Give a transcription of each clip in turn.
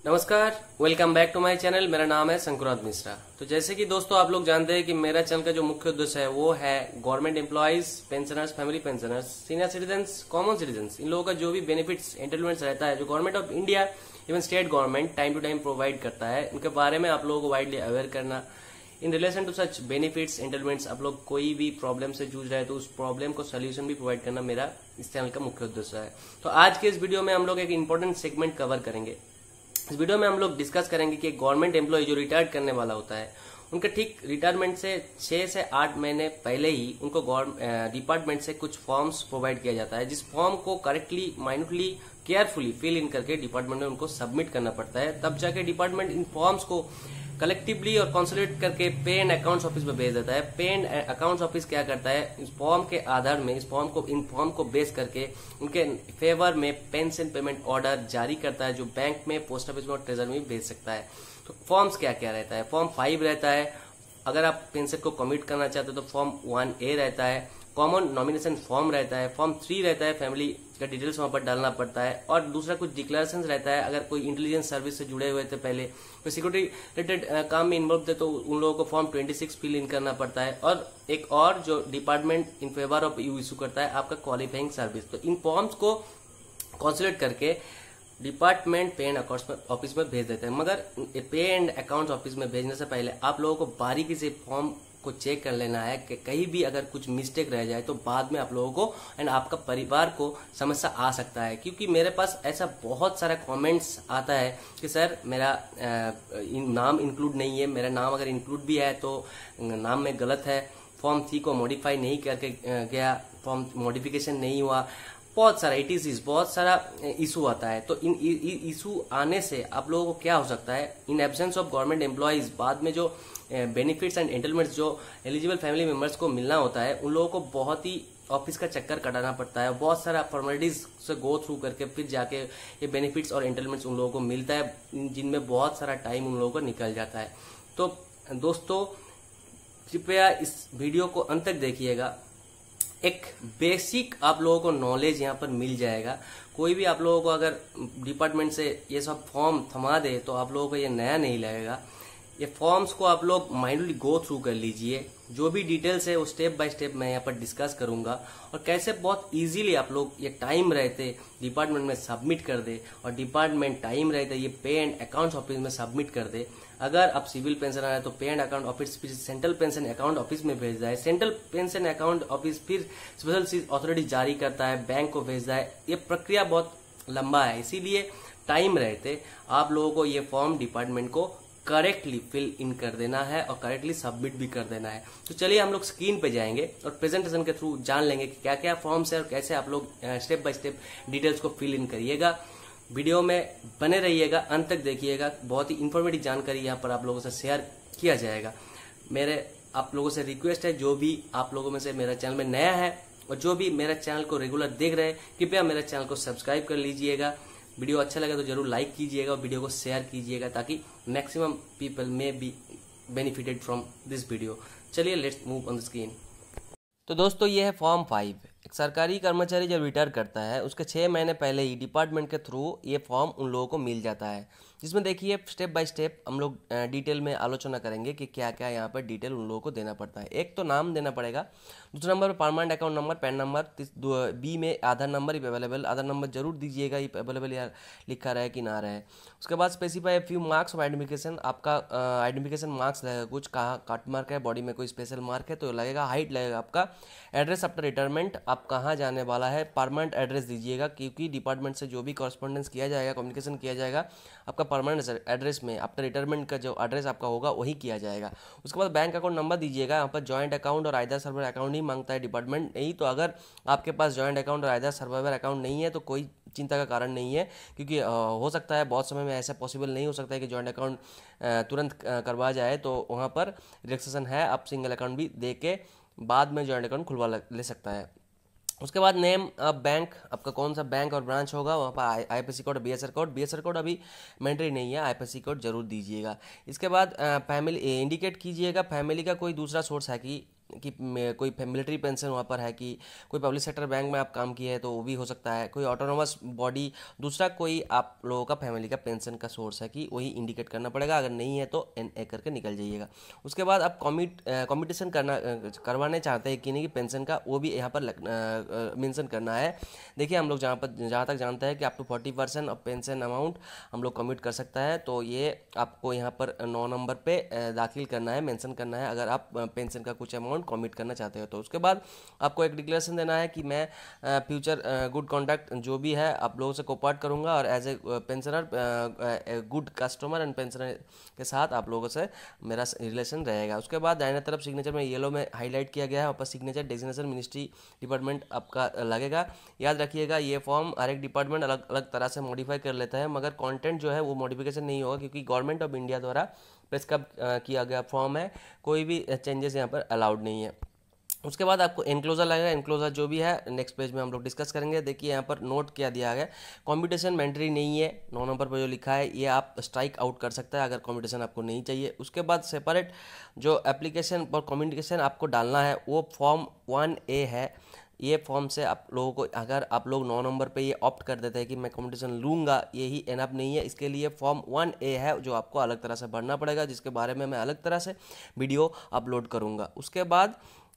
नमस्कार, welcome back to my channel. मेरा नाम है शंकुरात मिश्रा। तो जैसे कि दोस्तों आप लोग जानते हैं कि मेरा चैनल का जो मुख्य उद्देश्य है वो है government employees, pensioners, family pensioners, senior citizens, common citizens, इन लोगों का जो भी बेनिफिट्स एंटरटेनमेंट्स रहता है जो government of India even state government time to time provide करता है, उनके बारे में आप लोगों को वाइडली अवेयर करना। In relation to such benefits entertainments आप लोग कोई भी प्रॉब्लम से जूझ रहे हैं तो उस प्रॉब्लम को सोल्यूशन भी प्रोवाइड करना मेरा इस चैनल का मुख्य उद्देश्य है। तो आज के इस वीडियो में हम लोग एक इंपॉर्टेंट सेगमेंट कवर करेंगे। इस वीडियो में हम लोग डिस्कस करेंगे कि एक गवर्नमेंट एम्प्लॉय जो रिटायर्ड करने वाला होता है उनके ठीक रिटायरमेंट से 6 से 8 महीने पहले ही उनको डिपार्टमेंट से कुछ फॉर्म्स प्रोवाइड किया जाता है, जिस फॉर्म को correctly, minutely, carefully fill in करके डिपार्टमेंट में उनको सबमिट करना पड़ता है। तब जाके डिपार्टमेंट इन फॉर्म्स को कलेक्टिवली और कंसोलिडेट करके पे एंड अकाउंट्स ऑफिस में भेज देता है। पे एंड अकाउंट्स ऑफिस क्या करता है, इस फॉर्म के आधार में इन फॉर्म को बेस करके उनके फेवर में पेंशन पेमेंट ऑर्डर जारी करता है, जो बैंक में, पोस्ट ऑफिस में और ट्रेजर में भी भेज सकता है। तो फॉर्म्स क्या क्या रहता है, फॉर्म 5 रहता है अगर आप पेंशन को कमिट करना चाहते हो तो फॉर्म 1A रहता है, कॉमन नॉमिनेशन फॉर्म रहता है, फॉर्म 3 रहता है, फैमिली का डिटेल्स वहां पर डालना पड़ता है, और दूसरा कुछ डिक्लेरेशन रहता है अगर कोई इंटेलिजेंस सर्विस से जुड़े हुए थे, पहले कोई सिक्योरिटी रिलेटेड काम में इन्वॉल्व थे तो उन लोगों को फॉर्म 26 फिल इन करना पड़ता है, और एक और जो department in favour of you issue करता है आपका क्वालिफाइंग सर्विस। तो इन फॉर्म्स को कंसोलिडेट करके डिपार्टमेंट पे एंड अकाउंट्स ऑफिस में भेज देते हैं। मगर पे एंड अकाउंट्स ऑफिस में भेजने से पहले आप लोगों को बारीकी से फॉर्म को चेक कर लेना है कि कहीं भी अगर कुछ मिस्टेक रह जाए तो बाद में आप लोगों को एंड आपका परिवार को समस्या आ सकता है। क्योंकि मेरे पास ऐसा बहुत सारा कमेंट्स आता है कि सर मेरा नाम इंक्लूड नहीं है, मेरा नाम अगर इंक्लूड भी है तो नाम में गलत है, फॉर्म 3 को मॉडिफाई नहीं करके गया, फॉर्म मॉडिफिकेशन नहीं हुआ, बहुत सारा इशू आता है। तो इन इशू आने से आप लोगों को क्या हो सकता है, in absence of government employees बाद में जो बेनिफिट्स एंड एंटरटेनमेंट्स जो एलिजिबल फैमिली मेंबर्स को मिलना होता है उन लोगों को बहुत ही ऑफिस का चक्कर कटाना पड़ता है, बहुत सारा फॉर्मेलिटीज से गो थ्रू करके फिर जाके ये बेनिफिट्स और एंटरटेनमेंट्स उन लोगों को मिलता है, जिनमें बहुत सारा टाइम उन लोगों को निकल जाता है। तो दोस्तों कृपया इस वीडियो को अंत तक देखिएगा, एक बेसिक आप लोगों को नॉलेज यहाँ पर मिल जाएगा। कोई भी आप लोगों को अगर डिपार्टमेंट से ये सब फॉर्म थमा दे तो आप लोगों को ये नया नहीं लगेगा। ये फॉर्म्स को आप लोग माइंडली गो थ्रू कर लीजिए, जो भी डिटेल्स है वो स्टेप बाय स्टेप मैं यहाँ पर डिस्कस करूंगा, और कैसे बहुत इजीली आप लोग ये टाइम रहते डिपार्टमेंट में सबमिट कर दे, और डिपार्टमेंट टाइम रहते ये पे एंड अकाउंट्स ऑफिस में सबमिट कर दे। अगर आप सिविल पेंशन आ रहे तो पे एंड अकाउंट ऑफिस फिर सेंट्रल पेंशन अकाउंट ऑफिस में भेज जाए, सेंट्रल पेंशन अकाउंट ऑफिस फिर स्पेशल अथॉरिटी जारी करता है, बैंक को भेजता है। ये प्रक्रिया बहुत लंबा है, इसीलिए टाइम रहते आप लोगों को ये फॉर्म डिपार्टमेंट को करेक्टली फिल इन कर देना है और करेक्टली सबमिट भी कर देना है। तो चलिए हम लोग स्क्रीन पे जाएंगे और प्रेजेंटेशन के थ्रू जान लेंगे कि क्या क्या फॉर्म्स है और कैसे आप लोग स्टेप बाय स्टेप डिटेल्स को फिल इन करिएगा। वीडियो में बने रहिएगा, अंत तक देखिएगा, बहुत ही इंफॉर्मेटिव जानकारी यहाँ पर आप लोगों से शेयर किया जाएगा। मेरे आप लोगों से रिक्वेस्ट है, जो भी आप लोगों में से मेरा चैनल में नया है और जो भी मेरा चैनल को रेगुलर देख रहे हैं, कृपया मेरे चैनल को सब्सक्राइब कर लीजिएगा। वीडियो अच्छा लगे तो जरूर लाइक कीजिएगा और वीडियो को शेयर कीजिएगा ताकि maximum people may be benefited from this video. चलिए let's move on the screen. तो दोस्तों ये है फॉर्म 5। एक सरकारी कर्मचारी जब रिटायर करता है उसके 6 महीने पहले ही डिपार्टमेंट के थ्रू ये फॉर्म उन लोगों को मिल जाता है, जिसमें देखिए स्टेप बाय स्टेप हम लोग डिटेल में आलोचना करेंगे कि क्या क्या यहाँ पर डिटेल उन लोगों को देना पड़ता है। एक तो नाम देना पड़ेगा, दूसरा number permanent account number, PAN number, बी में Aadhaar number if available, Aadhaar number जरूर दीजिएगा इफ अवेलेबल या लिखा रहे कि ना रहे। उसके बाद specify few marks of identification, आपका आइडेंटिफिकेशन मार्क्स लगेगा, कुछ कहाँ कट मार्क है, बॉडी में कोई स्पेशल मार्क है तो लगेगा, हाइट लगेगा आपका, एड्रेस आफ्टर रिटायरमेंट, आप कहाँ जाने वाला है, परमानेंट एड्रेस दीजिएगा क्योंकि डिपार्टमेंट से जो भी कॉरस्पॉन्डेंस किया जाएगा, कम्युनिकेशन किया जाएगा, आपका परमानेंट एड्रेस में आफ्टर रिटायरमेंट का जो एड्रेस आपका होगा वही किया जाएगा। उसके बाद बैंक अकाउंट नंबर दीजिएगा, यहाँ पर जॉइंट अकाउंट और आइदर सर्वर अकाउंट ही मांगता है डिपार्टमेंट, नहीं तो अगर आपके पास जॉइंट अकाउंट और आइदर सर्वाइवर अकाउंट नहीं है तो कोई चिंता का कारण नहीं है, क्योंकि हो सकता है बहुत समय में ऐसा पॉसिबल नहीं हो सकता है कि जॉइंट अकाउंट तुरंत करवा जाए, तो वहाँ पर रिलैक्सेशन है, आप सिंगल अकाउंट भी दे के बाद में जॉइंट अकाउंट खुलवा ले सकता है। उसके बाद नेम ऑफ बैंक, आपका कौन सा बैंक और ब्रांच होगा, वहाँ पर आईएफएससी कोड, बीएसआर कोड अभी मैंडेटरी नहीं है, आईएफएससी कोड जरूर दीजिएगा। इसके बाद फैमिली इंडिकेट कीजिएगा, फैमिली का कोई दूसरा सोर्स है कि कि कोई मिलिट्री पेंशन वहाँ पर है, कि कोई पब्लिक सेक्टर बैंक में आप काम किए हैं तो वो भी हो सकता है, कोई ऑटोनोमस बॉडी, दूसरा कोई आप लोगों का फैमिली का पेंशन का सोर्स है कि वही इंडिकेट करना पड़ेगा, अगर नहीं है तो NA करके निकल जाइएगा। उसके बाद आप कॉम्पिटिशन करवाने चाहते हैं कि नहीं कि पेंशन का, वो भी यहाँ पर मेंशन करना है। देखिए हम लोग जहाँ तक जानते हैं कि up to 40% of pension amount हम लोग कमिट कर सकता है, तो ये आपको यहाँ पर 9 नंबर पे दाखिल करना है, मेंशन करना है अगर आप पेंशन का कुछ अमाउंट कमिट करना चाहते हो तो। उसके बाद आपको एक डिक्लेरेशन देना है कि मैं फ्यूचर गुड कॉन्डक्ट जो भी है आप लोगों से कोऑपरेट करूंगा और as a pensioner good customer and pensioner के साथ आप लोगों से मेरा रिलेशन रहेगा। उसके बाद दाहिने तरफ सिग्नेचर में येलो में हाईलाइट किया गया है, वहाँ पर सिग्नेचर डेजिग्नेशन मिनिस्ट्री डिपार्टमेंट आपका लगेगा। याद रखिएगा ये फॉर्म हर एक डिपार्टमेंट अलग अलग तरह से मॉडिफाई कर लेता है, मगर कंटेंट जो है वो मॉडिफिकेशन नहीं होगा क्योंकि गवर्नमेंट ऑफ इंडिया द्वारा प्रेस्क्राइब किया गया फॉर्म है, कोई भी चेंजेस यहाँ पर अलाउड नहीं है। उसके बाद आपको एनक्लोजर लगेगा, एनक्लोजर जो भी है नेक्स्ट पेज में हम लोग डिस्कस करेंगे। देखिए यहाँ पर नोट क्या दिया गया, कॉम्पिटिशन मैंडेटरी नहीं है, 9 नंबर पर जो लिखा है ये आप स्ट्राइक आउट कर सकता है अगर कॉम्पिटिशन आपको नहीं चाहिए। उसके बाद सेपरेट जो एप्लीकेशन और कम्युनिकेशन आपको डालना है वो फॉर्म 1A है। ये फॉर्म से आप लोगों को, अगर आप लोग 9 नंबर पे ये ऑप्ट कर देते हैं कि मैं कॉम्पिटिशन लूँगा, यही एनअप नहीं है, इसके लिए फॉर्म 1A है जो आपको अलग तरह से भरना पड़ेगा, जिसके बारे में मैं अलग तरह से वीडियो अपलोड करूँगा। उसके बाद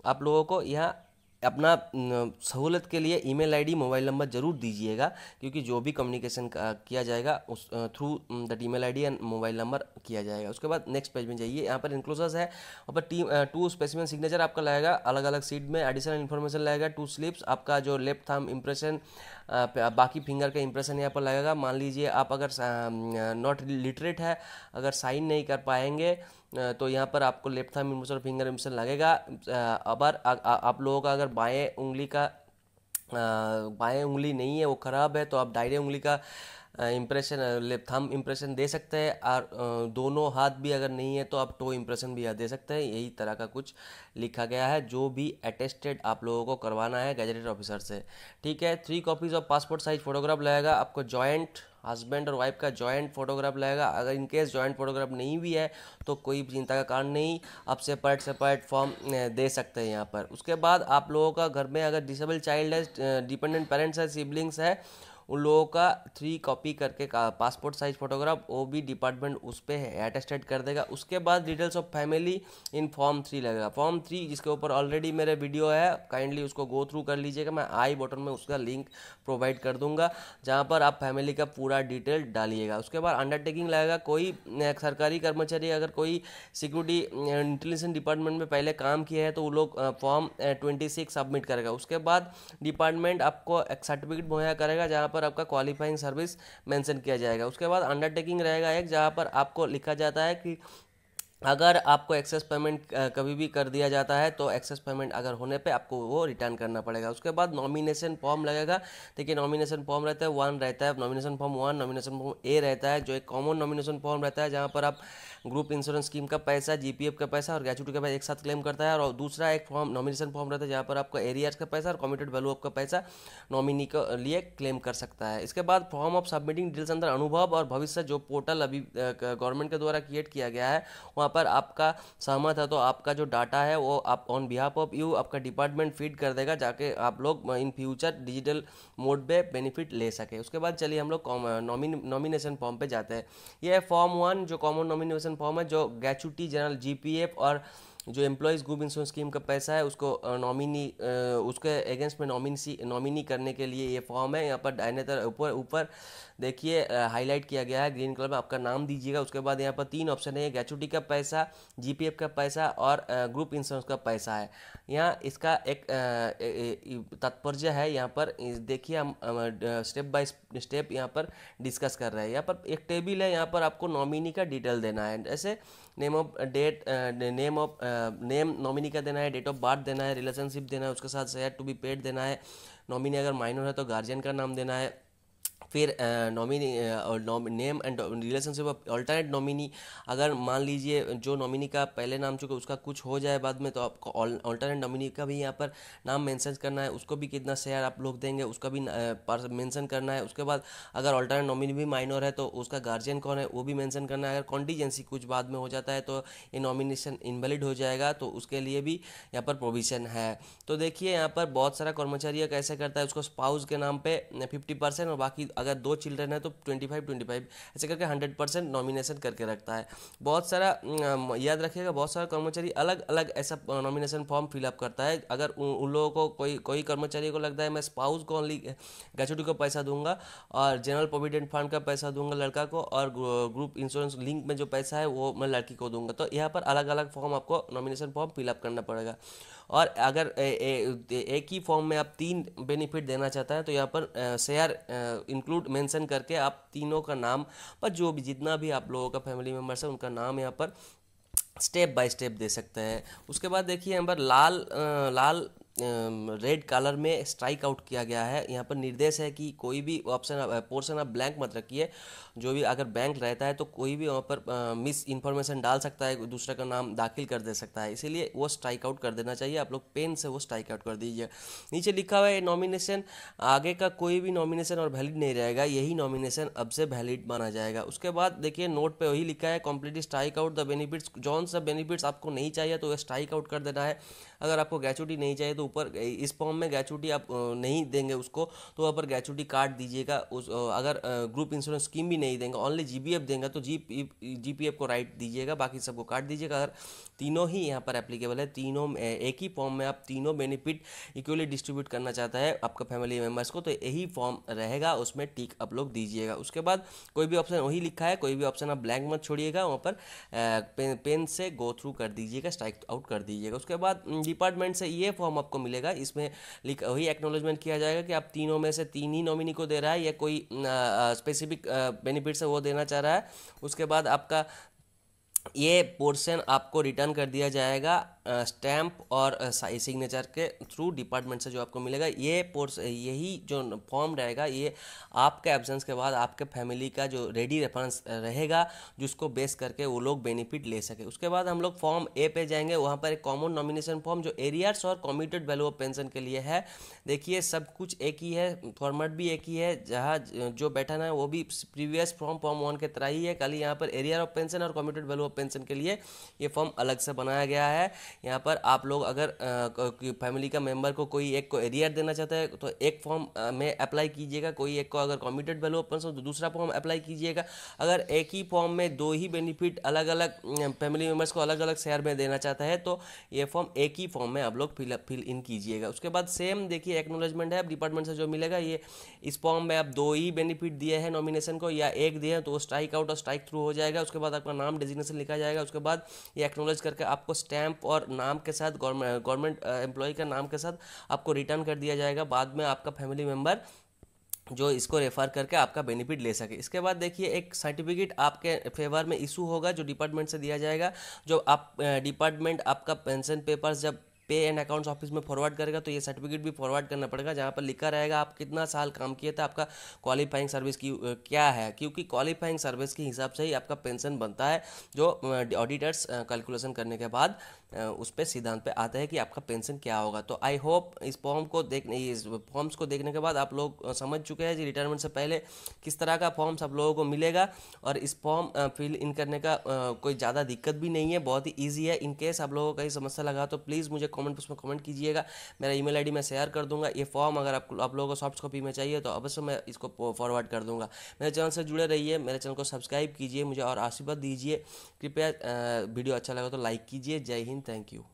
आप लोगों को यहाँ अपना सहूलत के लिए ईमेल आईडी मोबाइल नंबर जरूर दीजिएगा, क्योंकि जो भी कम्युनिकेशन किया जाएगा उस through that email ID and mobile number किया जाएगा। उसके बाद नेक्स्ट पेज में जाइए, यहाँ पर इंक्लोजर्स है, वहाँ पर 2 स्पेसिमेन सिग्नेचर आपका लगेगा, अलग अलग सीट में एडिशनल इन्फॉर्मेशन लगेगा, 2 स्लिप्स, आपका जो लेफ्ट थंब इम्प्रेशन, बाकी फिंगर का इंप्रेशन यहाँ पर लगेगा। मान लीजिए आप अगर नॉट लिटरेट है, अगर साइन नहीं कर पाएंगे तो यहाँ पर आपको लेफ्ट थंब इम्प्रेशन और फिंगर इम्प्रेशन लगेगा। अगर आप लोगों का अगर बाएं उंगली नहीं है, वो ख़राब है, तो आप दाहिने उंगली का इम्प्रेशन, लेफ्ट थंब इम्प्रेशन दे सकते हैं। और दोनों हाथ भी अगर नहीं है तो आप टो इम्प्रेशन भी दे सकते हैं। यही तरह का कुछ लिखा गया है जो भी अटेस्टेड आप लोगों को करवाना है गैजेटेड ऑफिसर से। ठीक है, 3 copies of passport size photograph लगेगा आपको, जॉइंट हस्बैंड और वाइफ का जॉइंट फोटोग्राफ लगेगा। अगर इनकेस जॉइंट फोटोग्राफ नहीं भी है तो कोई चिंता का कारण नहीं, आप सेपरेट फॉर्म दे सकते हैं यहाँ पर। उसके बाद आप लोगों का घर में अगर डिसेबल चाइल्ड है, डिपेंडेंट पेरेंट्स है, सिबलिंग्स है, उन लोगों का 3 कॉपी करके का पासपोर्ट साइज फोटोग्राफ वो भी डिपार्टमेंट उस पर अटेस्टेड कर देगा। उसके बाद details of family in form 3 लगेगा। फॉर्म 3 जिसके ऊपर ऑलरेडी मेरे वीडियो है, काइंडली उसको गो थ्रू कर लीजिएगा, मैं आई बटन में उसका लिंक प्रोवाइड कर दूंगा, जहाँ पर आप फैमिली का पूरा डिटेल डालिएगा। उसके बाद अंडरटेकिंग लगेगा, कोई सरकारी कर्मचारी अगर कोई सिक्योरिटी इंटेलिजेंस डिपार्टमेंट में पहले काम किया है तो वो लोग फॉर्म 26 सबमिट करेगा। उसके बाद डिपार्टमेंट आपको एक सर्टिफिकेट मुहैया करेगा जहाँ पर आपका क्वालिफाइंग सर्विस मेंशन किया जाएगा। उसके बाद अंडरटेकिंग रहेगा एक, जहाँ पर आपको लिखा जाता है कि अगर आपको एक्सेस पेमेंट कभी भी कर दिया जाता है तो एक्सेस पेमेंट अगर होने पे आपको वो रिटर्न करना पड़ेगा। उसके बाद नॉमिनेशन फॉर्म लगेगा। देखिए नॉमिनेशन फॉर्म रहता है 1 रहता है, नॉमिनेशन फॉर्म 1, नॉमिनेशन फॉर्म ए रहता है जो एक कॉमन नॉमिनेशन फॉर्म रहता है, जहाँ पर आप ग्रुप इंश्योरेंस स्कीम का पैसा, GPF का पैसा और ग्रेचुइटी का पैसा एक साथ क्लेम करता है। और दूसरा एक फॉर्म नॉमिनेशन फॉर्म रहता है जहाँ पर आपको एरियर्स का पैसा और कमिटेड वैल्यू ऑफ का पैसा नॉमिनी के लिए क्लेम कर सकता है। इसके बाद फॉर्म ऑफ सबमिटिंग डिटेल्स अंदर अनुभव और भविष्य जो पोर्टल अभी गवर्नमेंट के द्वारा क्रिएट किया गया है, वहाँ पर आपका सहमत है तो आपका जो डाटा है वो आप ऑन बिहाफ ऑफ यू आपका डिपार्टमेंट फीड कर देगा, जाके आप लोग इन फ्यूचर डिजिटल मोड पे बेनिफिट ले सके। उसके बाद चलिए हम लोग नॉमिनेशन फॉर्म पे जाते हैं। ये फॉर्म 1 जो कॉमन नॉमिनेशन फॉर्म है, जो ग्रेचुइटी जनरल GPF और जो एम्प्लॉयज़ ग्रुप इंश्योरेंस स्कीम का पैसा है उसको उसके अगेंस्ट में नॉमिनी करने के लिए ये फॉर्म है। यहाँ पर दाहिने तरफ ऊपर देखिए हाईलाइट किया गया है ग्रीन कलर में, आपका नाम दीजिएगा। उसके बाद यहाँ पर 3 ऑप्शन है, ग्रेचुइटी का पैसा, GPF का पैसा और ग्रुप इंश्योरेंस का पैसा है। यहाँ इसका एक तात्पर्य है, यहाँ पर देखिए हम स्टेप बाय स्टेप यहाँ पर डिस्कस कर रहे हैं। यहाँ पर एक टेबल है, यहाँ पर आपको नॉमिनी का डिटेल देना है, जैसे नेम नॉमिनी का देना है, डेट ऑफ बर्थ देना है, रिलेशनशिप देना है, उसके साथ शेयर टू बी पेड देना है, नॉमिनी अगर माइनर है तो गार्जियन का नाम देना है, फिर नॉमिनी और name and relationship of alternate nominee, अगर मान लीजिए जो नॉमिनी का पहले नाम चुके उसका कुछ हो जाए बाद में, तो आपको अल्टरनेट नॉमिनी का भी यहाँ पर नाम मेंशन करना है, उसको भी कितना शेयर आप लोग देंगे उसका भी मेंशन करना है। उसके बाद अगर अल्टरनेट नॉमिनी भी माइनर है तो उसका गार्जियन कौन है वो भी मेंशन करना है। अगर कॉन्टीजेंसी कुछ बाद में हो जाता है तो ये नॉमिनेशन इनवैलिड हो जाएगा, तो उसके लिए भी यहाँ पर प्रोविज़न है। तो देखिए यहाँ पर बहुत सारा कर्मचारी कैसे करता है, उसको स्पाउस के नाम पे 50% और बाकी अगर 2 चिल्ड्रन है तो 25-25 ऐसे करके 100% नॉमिनेशन करके रखता है। बहुत सारा याद रखिएगा, बहुत सारा कर्मचारी अलग अलग ऐसा नॉमिनेशन फॉर्म फिलअप करता है। अगर उन लोगों को कोई कर्मचारी को लगता है मैं स्पाउस को ओनली ग्रेचुटी को पैसा दूंगा और जनरल प्रोविडेंट फंड का पैसा दूंगा लड़का को, और ग्रुप इंश्योरेंस लिंक में जो पैसा है वो मैं लड़की को दूंगा, तो यहाँ पर अलग अलग फॉर्म आपको नॉमिनेशन फॉर्म फिलअप करना पड़ेगा। और अगर एक ही फॉर्म में आप 3 बेनिफिट देना चाहता है तो यहाँ पर शेयर इंक्लूड मेंशन करके आप तीनों का नाम पर, जो भी जितना भी आप लोगों का फैमिली मेम्बर्स है उनका नाम यहाँ पर स्टेप बाय स्टेप दे सकते हैं। उसके बाद देखिए यहाँ पर लाल रेड कलर में स्ट्राइक आउट किया गया है। यहाँ पर निर्देश है कि कोई भी ऑप्शन पोर्शन आप ब्लैंक मत रखिए। जो भी अगर बैंक रहता है तो कोई भी वहाँ पर मिस इन्फॉर्मेशन डाल सकता है, दूसरे का नाम दाखिल कर दे सकता है, इसीलिए वो स्ट्राइक आउट कर देना चाहिए। आप लोग पेन से वो स्ट्राइक आउट कर दीजिए। नीचे लिखा हुआ है नॉमिनेशन, आगे का कोई भी नॉमिनेशन और वैलिड नहीं रहेगा, यही नॉमिनेशन अब से वैलिड माना जाएगा। उसके बाद देखिए नोट पे वही लिखा है completely strike out the benefits, जौन सा बेनिफिट्स आपको नहीं चाहिए तो स्ट्राइक आउट कर देना है। अगर आपको ग्रेचुटी नहीं चाहिए तो ऊपर इस फॉर्म में ग्रेचुटी आप नहीं देंगे उसको तो वहाँ पर ग्रेचुटी काट दीजिएगा। उस अगर ग्रुप इंश्योरेंस स्कीम भी नहीं देंगे, ओनली जीपीएफ देंगे तो जीपीएफ को राइट दीजिएगा, बाकी सबको काट दीजिएगा। अगर तीनों ही यहाँ पर एप्लीकेबल है, तीनों एक ही फॉर्म में आप तीनों बेनिफिट इक्वली डिस्ट्रीब्यूट करना चाहता है आपका फैमिली मेम्बर्स को, तो यही फॉर्म रहेगा, उसमें टिक आप लोग दीजिएगा। उसके बाद कोई भी ऑप्शन वही लिखा है, कोई भी ऑप्शन आप ब्लैंक मत छोड़िएगा, वहाँ पर पेन से गो थ्रू कर दीजिएगा, स्ट्राइक आउट कर दीजिएगा। उसके बाद डिपार्टमेंट से ये फॉर्म आपको मिलेगा, इसमें वही एक्नॉलेजमेंट किया जाएगा कि आप तीनों में से 3 ही नॉमिनी को दे रहा है या कोई स्पेसिफिक बेनिफिट है वो देना चाह रहा है। उसके बाद आपका ये पोर्शन आपको रिटर्न कर दिया जाएगा स्टैम्प और सिग्नेचर के थ्रू डिपार्टमेंट से जो आपको मिलेगा। ये पोर्शन यही जो फॉर्म रहेगा ये आपके एब्सेंस के बाद आपके फैमिली का जो रेडी रेफरेंस रहेगा जिसको बेस करके वो लोग बेनिफिट ले सके। उसके बाद हम लोग फॉर्म ए पे जाएंगे, वहाँ पर एक कॉमन नॉमिनेशन फॉर्म जो एरियर्स और कम्यूटेड वैल्यू ऑफ पेंशन के लिए है। देखिए सब कुछ एक ही है, फॉर्मेट भी एक ही है, जहाँ जो बैठा है वो भी प्रीवियस फॉर्म 1 के तरह ही है, खाली यहाँ पर एरियर ऑफ पेंशन और कम्यूटेड वैल्यू ऑफ पेंशन के लिए ये फॉर्म अलग से बनाया गया है। यहाँ पर आप लोग अगर फैमिली का मेंबर को कोई एक को एरियर देना चाहता है तो एक फॉर्म में अप्लाई कीजिएगा, कोई एक को अगर कम्यूटेड वैल्यू ऑफ पेंशन तो दूसरा फॉर्म अप्लाई कीजिएगा। अगर एक ही फॉर्म में 2 ही बेनिफिट अलग अलग फैमिली मेम्बर्स को अलग अलग शेयर में देना चाहता है तो ये फॉर्म एक ही फॉर्म में आप लोग फिल इन कीजिएगा। उसके बाद सेम देखिए एक्नॉलेजमेंट है डिपार्टमेंट से जो मिलेगा, ये इस फॉर्म में आप 2 ही बेनिफिट दिए हैं नॉमिनेशन को या एक दिए हैं तो वो स्ट्राइक आउट और स्ट्राइक थ्रू हो जाएगा। उसके बाद आपका नाम डेजिग्नेशन लिखा जाएगा। उसके बाद ये एक्नॉलेज करके आपको स्टैंप और नाम के साथ गवर्नमेंट एम्प्लॉय का नाम के साथ आपको रिटर्न कर दिया जाएगा। बाद में आपका फैमिली मेम्बर जो इसको रेफर करके आपका बेनिफिट ले सके। इसके बाद देखिए एक सर्टिफिकेट आपके फेवर में इशू होगा जो डिपार्टमेंट से दिया जाएगा। जो आप डिपार्टमेंट आपका पेंशन पेपर्स जब पे एंड अकाउंट्स ऑफिस में फॉरवर्ड करेगा तो ये सर्टिफिकेट भी फॉरवर्ड करना पड़ेगा, जहाँ पर लिखा रहेगा आप कितना साल काम किए थे, आपका क्वालिफाइंग सर्विस की क्या है, क्योंकि क्वालिफाइंग सर्विस के हिसाब से ही आपका पेंशन बनता है। जो ऑडिटर्स कैलकुलेशन करने के बाद उस पर सिद्धांत पे आता है कि आपका पेंशन क्या होगा। तो आई होप इस फॉर्म्स को देखने के बाद आप लोग समझ चुके हैं कि रिटायरमेंट से पहले किस तरह का फॉर्म्स आप लोगों को मिलेगा। और इस फॉर्म फिल इन करने का कोई ज़्यादा दिक्कत भी नहीं है, बहुत ही ईजी है। इन केस आप लोगों को कहीं समस्या लगा तो प्लीज़ मुझे कमेंट उसमें कमेंट कीजिएगा, मेरा ईमेल आईडी मैं शेयर कर दूंगा। ये फॉर्म अगर आप लोगों को सॉफ्ट कॉपी में चाहिए तो अवश्य मैं इसको फॉरवर्ड कर दूंगा। मेरे चैनल से जुड़े रहिए, मेरे चैनल को सब्सक्राइब कीजिए, मुझे और आशीर्वाद दीजिए। कृपया वीडियो अच्छा लगा तो लाइक कीजिए। जय हिंद, थैंक यू।